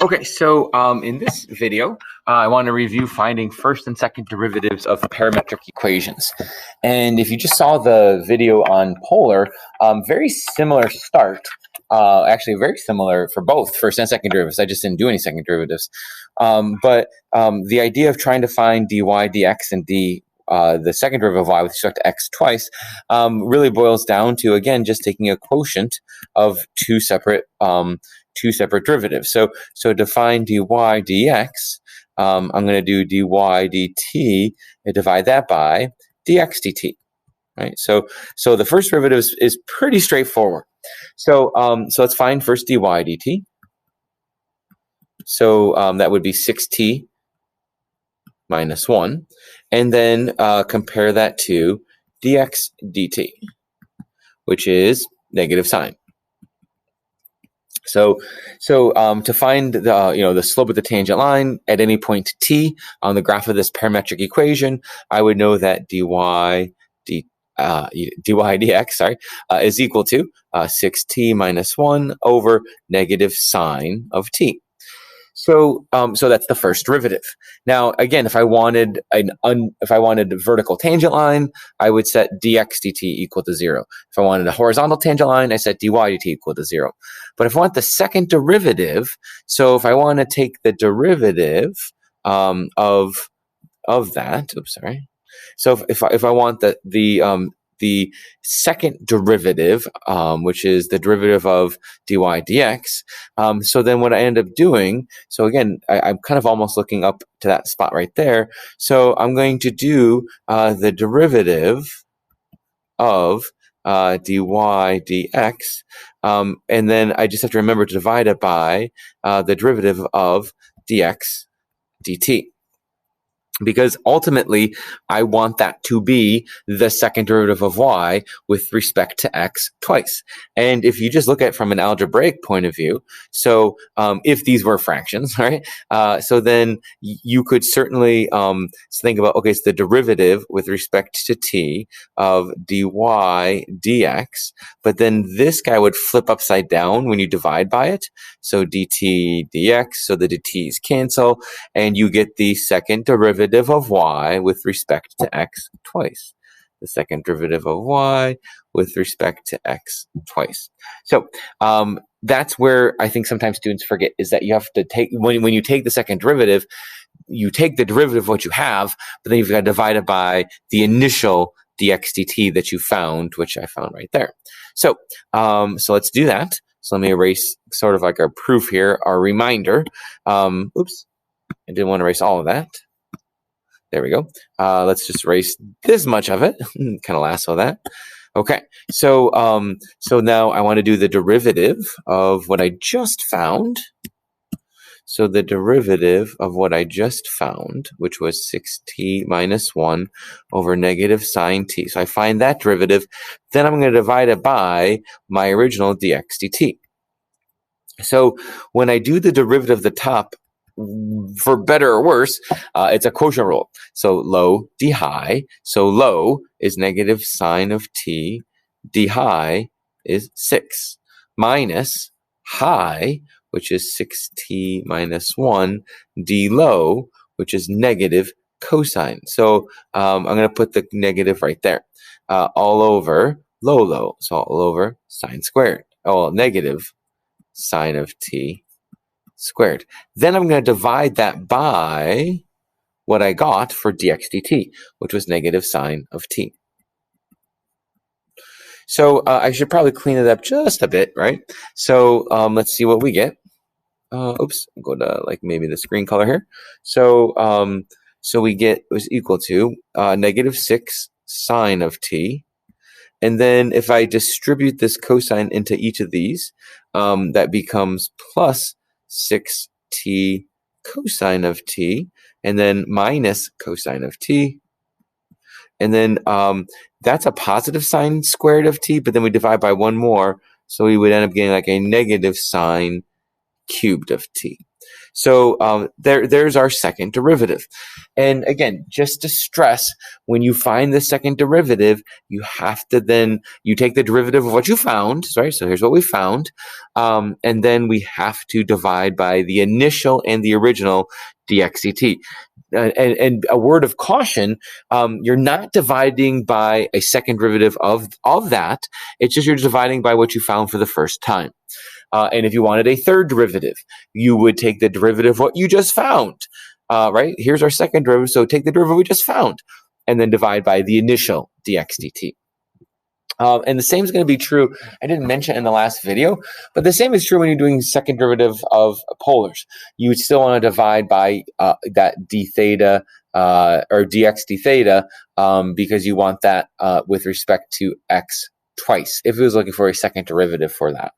Okay, so in this video, I want to review finding first and second derivatives of parametric equations. And if you just saw the video on polar, very similar start. Actually, very similar for both first and second derivatives. I just didn't do any second derivatives. But the idea of trying to find dy, dx, and the second derivative of y with respect to x twice really boils down to, again, just taking a quotient of two separate derivatives. So to find dy dx, I'm going to do dy dt and divide that by dx dt. Right. So the first derivative is pretty straightforward. So let's find first dy dt. So that would be 6t minus 1, and then compare that to dx dt, which is negative sign. So to find the slope of the tangent line at any point t on the graph of this parametric equation, I would know that dy dx is equal to 6t minus 1 over negative sine of t. So that's the first derivative. Now, again, if I wanted a vertical tangent line, I would set dx dt equal to 0. If I wanted a horizontal tangent line, I set dy dt equal to 0. But if I want the second derivative, so if I want to take the derivative of that, oops, sorry. So if I want the second derivative, which is the derivative of dy dx. So then what I end up doing, so again, I'm kind of almost looking up to that spot right there. So I'm going to do the derivative of dy dx, and then I just have to remember to divide it by the derivative of dx dt. Because ultimately, I want that to be the second derivative of y with respect to x twice. And if you just look at it from an algebraic point of view, so if these were fractions, right? So then you could certainly think about, okay, it's the derivative with respect to t of dy dx, but then this guy would flip upside down when you divide by it. So dt dx, so the dt's cancel, and you get the second derivative of y with respect to x twice. The second derivative of y with respect to x twice. So that's where I think sometimes students forget, is that you have to take, when you take the second derivative, you take the derivative of what you have, but then you've got to divide it by the initial dx dt that you found, which I found right there. So let's do that. So let me erase sort of like our proof here, our reminder. Oops, I didn't want to erase all of that. There we go. Let's just erase this much of it. Kind of lasso that. Okay. So now I want to do the derivative of what I just found. So the derivative of what I just found, which was 6t minus 1 over negative sine t. So I find that derivative. Then I'm going to divide it by my original dx dt. So when I do the derivative of the top, for better or worse, it's a quotient rule. So low d high. So low is negative sine of t. D high is 6 minus high, which is 6t minus 1, d low, which is negative cosine. So I'm going to put the negative right there, all over low. So all over sine squared. Oh, negative sine of t squared. Then I'm going to divide that by what I got for dx dt, which was negative sine of t. So I should probably clean it up just a bit, right? So let's see what we get. Oops, I'll go to like maybe the screen color here. So we get was equal to negative 6 sine of t. And then if I distribute this cosine into each of these, that becomes plus 6t cosine of t, and then minus cosine of t. And then that's a positive sine squared of t, but then we divide by one more, so we would end up getting like a negative sine cubed of t. So there's our second derivative. And again, just to stress, when you find the second derivative, you have to then, you take the derivative of what you found, right? So here's what we found. And then we have to divide by the initial and the original dx dt. And a word of caution, you're not dividing by a second derivative of that. It's just you're dividing by what you found for the first time. And if you wanted a third derivative, you would take the derivative of what you just found, right? Here's our second derivative, so take the derivative we just found, and then divide by the initial dx dt. And the same is going to be true, I didn't mention in the last video, but the same is true when you're doing second derivative of polars. You would still want to divide by that d theta or dx d theta because you want that with respect to x twice, if it was looking for a second derivative for that.